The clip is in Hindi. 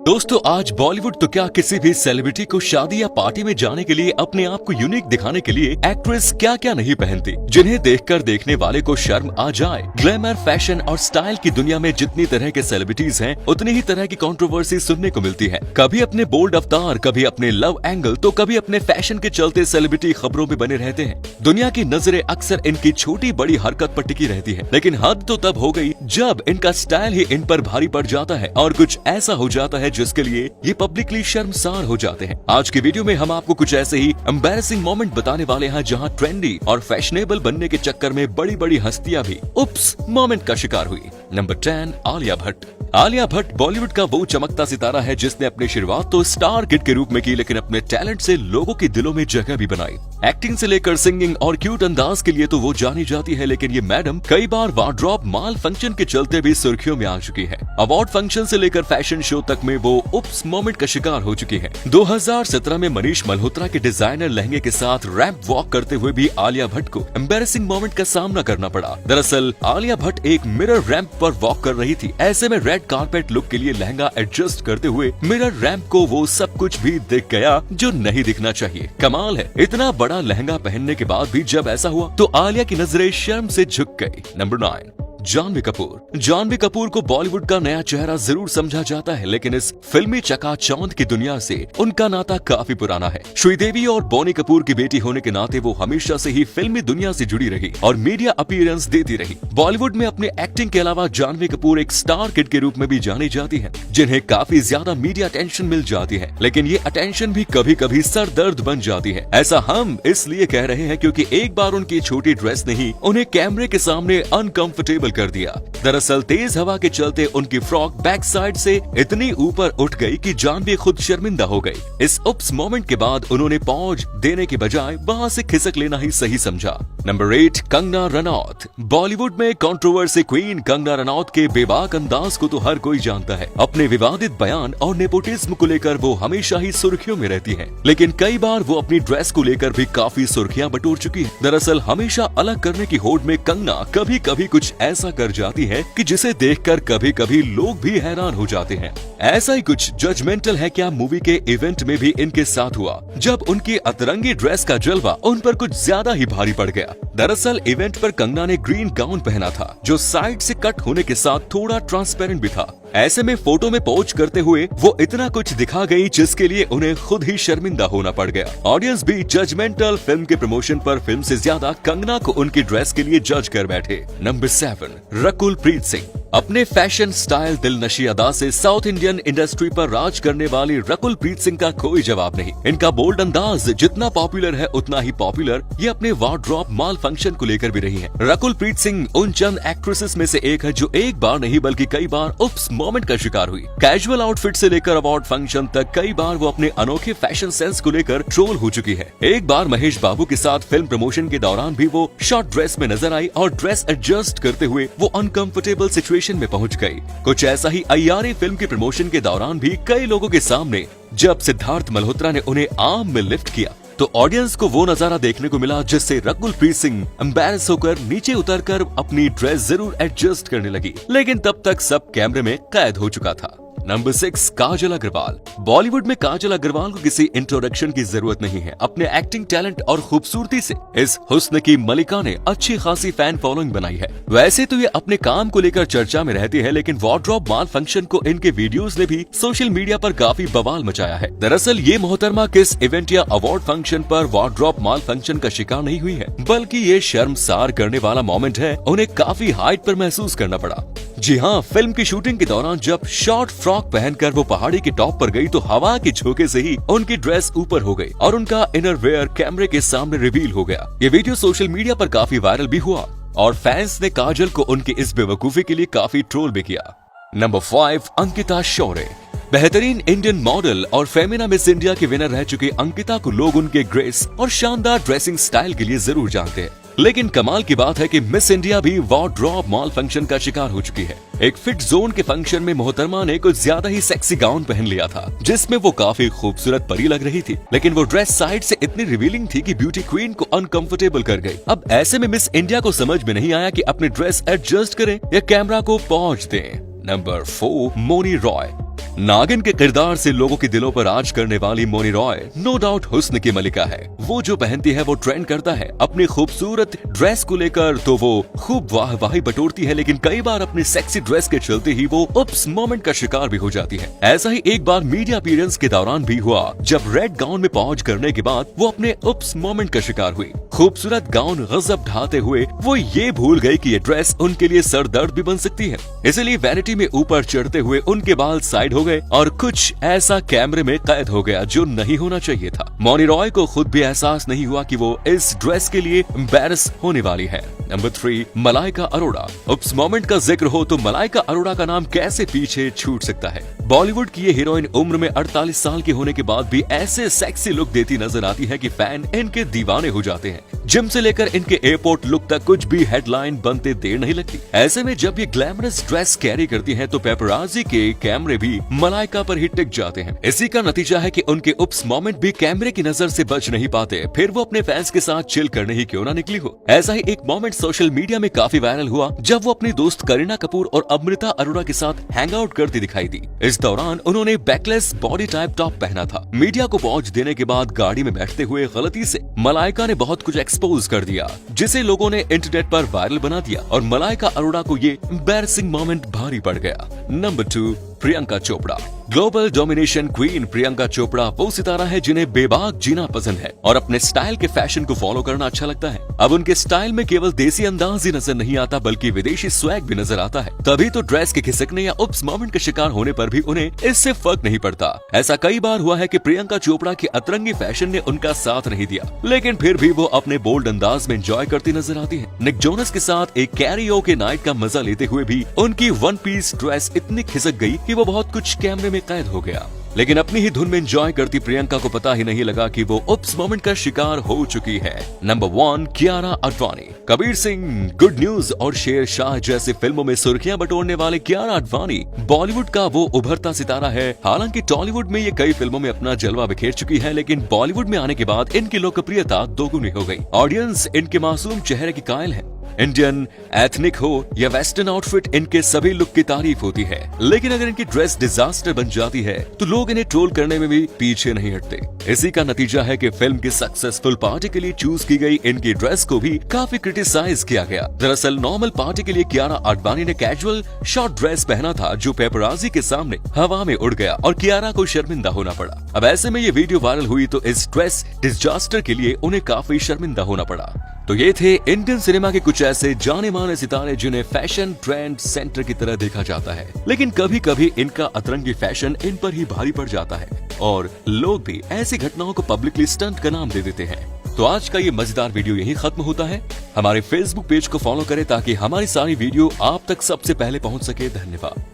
दोस्तों, आज बॉलीवुड तो क्या किसी भी सेलिब्रिटी को शादी या पार्टी में जाने के लिए अपने आप को यूनिक दिखाने के लिए एक्ट्रेस क्या क्या नहीं पहनती, जिन्हें देखकर देखने वाले को शर्म आ जाए। ग्लैमर, फैशन और स्टाइल की दुनिया में जितनी तरह के सेलिब्रिटीज हैं, उतनी ही तरह की कंट्रोवर्सी सुनने को मिलती है। कभी अपने बोल्ड अवतार, कभी अपने लव एंगल, तो कभी अपने फैशन के चलते सेलिब्रिटी खबरों में बने रहते हैं। दुनिया की नजरें अक्सर इनकी छोटी बड़ी हरकत पर टिकी रहती है, लेकिन हद तो तब हो गई जब इनका स्टाइल ही इन पर भारी पड़ जाता है और कुछ ऐसा हो जाता है जिसके लिए ये पब्लिकली शर्मसार हो जाते हैं। आज की वीडियो में हम आपको कुछ ऐसे ही एम्बैरेसिंग मोमेंट बताने वाले हैं जहां ट्रेंडी और फैशनेबल बनने के चक्कर में बड़ी बड़ी हस्तियां भी उप्स मोमेंट का शिकार हुई। नंबर 10, आलिया भट्ट। आलिया भट्ट बॉलीवुड का वो चमकता सितारा है जिसने अपनी शुरुआत तो स्टार किड के रूप में की, लेकिन अपने टैलेंट से लोगों के दिलों में जगह भी बनाई। एक्टिंग से लेकर सिंगिंग और क्यूट अंदाज के लिए तो वो जानी जाती है, लेकिन ये मैडम कई बार वार्डरोब माल फंक्शन के चलते भी सुर्खियों में आ चुकी है। अवार्ड फंक्शन से लेकर फैशन शो तक में वो उप्स मोमेंट का शिकार हो चुकी है। 2017 में मनीष मल्होत्रा के डिजाइनर लहंगे के साथ रैंप वॉक करते हुए भी आलिया भट्ट को एम्बैरेसिंग मोमेंट का सामना करना पड़ा। दरअसल आलिया भट्ट एक मिरर रैंप पर वॉक कर रही थी। ऐसे में रेड कारपेट लुक के लिए लहंगा एडजस्ट करते हुए मिरर रैंप को वो सब कुछ भी दिख गया जो नहीं दिखना चाहिए। कमाल है, इतना बड़ा लहंगा पहनने के बाद भी जब ऐसा हुआ तो आलिया की नजरें शर्म से झुक गई। नंबर 9, जानवी कपूर। जानवी कपूर को बॉलीवुड का नया चेहरा जरूर समझा जाता है, लेकिन इस फिल्मी चकाचौंध की दुनिया से उनका नाता काफी पुराना है। श्रीदेवी और बोनी कपूर की बेटी होने के नाते वो हमेशा से ही फिल्मी दुनिया से जुड़ी रही और मीडिया अपीयरेंस देती रही। बॉलीवुड में अपने एक्टिंग के अलावा जानवी कपूर एक स्टार किड के रूप में भी जानी जाती है, जिन्हें काफी ज्यादा मीडिया अटेंशन मिल जाती है, लेकिन ये अटेंशन भी कभी कभी सर दर्द बन जाती है। ऐसा हम इसलिए कह रहे हैं क्योंकि एक बार उनकी छोटी ड्रेस ने ही उन्हें कैमरे के सामने अनकंफर्टेबल कर दिया। दरअसल तेज हवा के चलते उनकी फ्रॉक बैक साइड से इतनी ऊपर उठ गई कि जानवी खुद शर्मिंदा हो गई। इस उप्स मोमेंट के बाद उन्होंने पॉज देने के बजाय वहां से खिसक लेना ही सही समझा। नंबर 8, कंगना रनौत। बॉलीवुड में कंट्रोवर्सी क्वीन कंगना रनौत के बेबाक अंदाज को तो हर कोई जानता है। अपने विवादित बयान और नेपोटिज्म को लेकर वो हमेशा ही सुर्खियों में रहती है, लेकिन कई बार वो अपनी ड्रेस को लेकर भी काफी सुर्खियां बटोर चुकी है। दरअसल हमेशा अलग करने की होड़ में कंगना कभी कभी कुछ ऐसा कर जाती है कि जिसे देखकर कभी कभी लोग भी हैरान हो जाते हैं। ऐसा ही कुछ जजमेंटल है क्या मूवी के इवेंट में भी इनके साथ हुआ, जब उनकी अतरंगी ड्रेस का जलवा उन पर कुछ ज्यादा ही भारी पड़ गया। दरअसल इवेंट पर कंगना ने ग्रीन गाउन पहना था, जो साइड से कट होने के साथ थोड़ा ट्रांसपेरेंट भी था। ऐसे में फोटो में पोज करते हुए वो इतना कुछ दिखा गई जिसके लिए उन्हें खुद ही शर्मिंदा होना पड़ गया। ऑडियंस भी जजमेंटल फिल्म के प्रमोशन पर फिल्म से ज्यादा कंगना को उनकी ड्रेस के लिए जज कर बैठे। नंबर 7, रकुल प्रीत सिंह। अपने फैशन स्टाइल दिलनशी अदा से साउथ इंडियन इंडस्ट्री पर राज करने वाली रकुल प्रीत सिंह का कोई जवाब नहीं। इनका बोल्ड अंदाज जितना पॉपुलर है उतना ही पॉपुलर ये अपने वार्डरोब माल फंक्शन को लेकर भी रही है। रकुल प्रीत सिंह उन चंद एक्ट्रेसेस में से एक है जो एक बार नहीं बल्कि कई बार उप्स मोमेंट का शिकार हुई। कैजुअल आउटफिट से लेकर अवार्ड फंक्शन तक कई बार वो अपने अनोखे फैशन सेंस को लेकर ट्रोल हो चुकी है। एक बार महेश बाबू के साथ फिल्म प्रमोशन के दौरान भी वो शॉर्ट ड्रेस में नजर आई और ड्रेस एडजस्ट करते हुए वो अनकंफर्टेबल सिचुएशन में पहुंच गई। कुछ ऐसा ही अय्यारी फिल्म के प्रमोशन के दौरान भी कई लोगों के सामने जब सिद्धार्थ मल्होत्रा ने उन्हें आर्म में लिफ्ट किया तो ऑडियंस को वो नजारा देखने को मिला जिससे रकुल प्रीत सिंह एम्बैरेस होकर नीचे उतरकर अपनी ड्रेस जरूर एडजस्ट करने लगी, लेकिन तब तक सब कैमरे में कैद हो चुका था। नंबर 6, काजल अग्रवाल। बॉलीवुड में काजल अग्रवाल को किसी इंट्रोडक्शन की जरूरत नहीं है। अपने एक्टिंग टैलेंट और खूबसूरती से इस हुस्न की मलिका ने अच्छी खासी फैन फॉलोइंग बनाई है। वैसे तो ये अपने काम को लेकर चर्चा में रहती है, लेकिन वार्डरोब माल फंक्शन को इनके वीडियोस ने भी सोशल मीडिया पर काफी बवाल मचाया है। दरअसल ये मोहतरमा किस इवेंट या अवार्ड फंक्शन पर वार्डरोब माल फंक्शन का शिकार नहीं हुई है, बल्कि ये शर्मसार करने वाला मोमेंट है। उन्हें काफी हाइट पर महसूस करना पड़ा। जी हाँ, फिल्म की शूटिंग के दौरान जब शॉर्ट फ्रॉक पहनकर वो पहाड़ी के टॉप पर गई तो हवा के झोंके से ही उनकी ड्रेस ऊपर हो गई और उनका इनर वेयर कैमरे के सामने रिवील हो गया। ये वीडियो सोशल मीडिया पर काफी वायरल भी हुआ और फैंस ने काजल को उनकी इस बेवकूफी के लिए काफी ट्रोल भी किया। नंबर 5, अंकिता शौर्य। बेहतरीन इंडियन मॉडल और फेमिना मिस इंडिया की विनर रह चुकी अंकिता को लोग उनके ग्रेस और शानदार ड्रेसिंग स्टाइल के लिए जरूर जानते हैं, लेकिन कमाल की बात है कि मिस इंडिया भी वार्डरोब माल फंक्शन का शिकार हो चुकी है। एक फिट जोन के फंक्शन में मोहतरमा ने कुछ ज्यादा ही सेक्सी गाउन पहन लिया था, जिसमें वो काफी खूबसूरत परी लग रही थी, लेकिन वो ड्रेस साइड से इतनी रिवीलिंग थी कि ब्यूटी क्वीन को अनकंफर्टेबल कर गई। अब ऐसे में मिस इंडिया को समझ में नहीं आया कि अपनी ड्रेस एडजस्ट करें या कैमरा को पहुंच दें। नंबर 4, मोनी रॉय। नागिन के किरदार से लोगों के दिलों पर राज करने वाली मौनी रॉय नो डाउट हुस्न की मलिका है। वो जो पहनती है वो ट्रेंड करता है। अपनी खूबसूरत ड्रेस को लेकर तो वो खूब वाहवाही बटोरती है, लेकिन कई बार अपनी सेक्सी ड्रेस के चलते ही वो उप्स मोमेंट का शिकार भी हो जाती है। ऐसा ही एक बार मीडिया अपीयरेंस के दौरान भी हुआ, जब रेड गाउन में पहुंच करने के बाद वो अपने उप्स मोमेंट का शिकार हुई। खूबसूरत गाउन गजब ढाते हुए वो ये भूल गई कि ये ड्रेस उनके लिए सर दर्द भी बन सकती है, इसलिए वैनिटी में ऊपर चढ़ते हुए उनके बाल साइड हो गए और कुछ ऐसा कैमरे में कैद हो गया जो नहीं होना चाहिए था। मौनी रॉय को खुद भी एहसास नहीं हुआ कि वो इस ड्रेस के लिए एम्बैरस होने वाली है। नंबर 3, मलाइका अरोड़ा। उप्स मोमेंट का जिक्र हो तो मलाइका अरोड़ा का नाम कैसे पीछे छूट सकता है। बॉलीवुड की ये हीरोइन उम्र में 48 साल के होने के बाद भी ऐसे सेक्सी लुक देती नजर आती है कि फैन इनके दीवाने हो जाते हैं। जिम से लेकर इनके एयरपोर्ट लुक तक कुछ भी हेडलाइन बनते देर नहीं लगती। ऐसे में जब ये ग्लैमरस ड्रेस कैरी करती हैं तो पेपराजी के कैमरे भी मलाइका पर ही टिक जाते हैं। इसी का नतीजा है कि उनके उप्स मोमेंट भी कैमरे की नजर से बच नहीं पाते, फिर वो अपने फैंस के साथ चिल करने ही क्यों ना निकली हो। ऐसा ही एक मोमेंट सोशल मीडिया में काफी वायरल हुआ जब वो अपनी दोस्त करीना कपूर और अमृता अरोड़ा के साथ हैंग आउट करती दिखाई दी। इस दौरान उन्होंने बैकलेस बॉडी टाइप टॉप पहना था। मीडिया को पहुंच देने के बाद गाड़ी में बैठते हुए गलती से मलाइका ने बहुत कुछ एक्सपोज कर दिया, जिसे लोगों ने इंटरनेट पर वायरल बना दिया और मलाइका अरोड़ा को ये एम्बैरसिंग मोमेंट भारी पड़ गया। Number 2, Priyanka Chopra. Global domination queen Priyanka Chopra वो सितारा है जिन्हें बेबाक जीना पसंद है और अपने स्टाइल के फैशन को फॉलो करना अच्छा लगता है। अब उनके स्टाइल में केवल देसी अंदाज ही नजर नहीं आता बल्कि विदेशी स्वैग भी नजर आता है। तभी तो ड्रेस के खिसकने या उप्स मोमेंट के शिकार होने पर भी उन्हें इससे फर्क नहीं पड़ता। ऐसा कई बार हुआ है कि प्रियंका चोपड़ा के अतरंगी फैशन ने उनका साथ नहीं दिया, लेकिन फिर भी वो अपने बोल्ड अंदाज में एंजॉय करती नजर आती है। निक जोनस के साथ एक कैरियोके नाइट का मजा लेते हुए भी उनकी वन पीस ड्रेस इतनी खिसक गई कि वो बहुत कुछ कैमरे में कैद हो गया। लेकिन अपनी ही धुन में एंजॉय करती प्रियंका को पता ही नहीं लगा कि वो उप्स मोमेंट का शिकार हो चुकी है। Number 1, Kiara Advani. Kabir Singh, good news और शेरशाह जैसी फिल्मों में सुर्खियां बटोरने वाले कियारा आडवाणी बॉलीवुड का वो उभरता सितारा है। हालांकि टॉलीवुड में ये कई फिल्मों में अपना जलवा बिखेर चुकी है, लेकिन बॉलीवुड में आने के बाद इनकी लोकप्रियता दोगुनी हो गई। ऑडियंस इनके मासूम चेहरे की कायल है। इंडियन, एथनिक हो या वेस्टर्न आउटफिट, इनके सभी लुक की तारीफ होती है। लेकिन अगर इनकी ड्रेस डिजास्टर बन जाती है तो लोग इन्हें ट्रोल करने में भी पीछे नहीं हटते। इसी का नतीजा है कि फिल्म की सक्सेसफुल पार्टी के लिए चूज की गई इनकी ड्रेस को भी काफी क्रिटिसाइज किया गया। दरअसल नॉर्मल पार्टी के लिए कियारा आडवाणी ने कैजुअल शॉर्ट ड्रेस पहना था जो पेपराजी के सामने हवा में उड़ गया और कियारा को शर्मिंदा होना पड़ा। अब ऐसे में ये वीडियो वायरल हुई तो इस ड्रेस डिजास्टर के लिए उन्हें काफी शर्मिंदा होना पड़ा। तो ये थे इंडियन सिनेमा के कुछ ऐसे जाने माने सितारे जिन्हें फैशन ट्रेंड सेंटर की तरह देखा जाता है, लेकिन कभी कभी इनका अतरंगी फैशन इन पर ही भारी पड़ जाता है और लोग भी ऐसी घटनाओं को पब्लिकली स्टंट का नाम दे देते हैं। तो आज का ये मजेदार वीडियो यहीं खत्म होता है। हमारे फेसबुक पेज को फॉलो करें ताकि हमारी सारी वीडियो आप तक सबसे पहले पहुंच सके। धन्यवाद।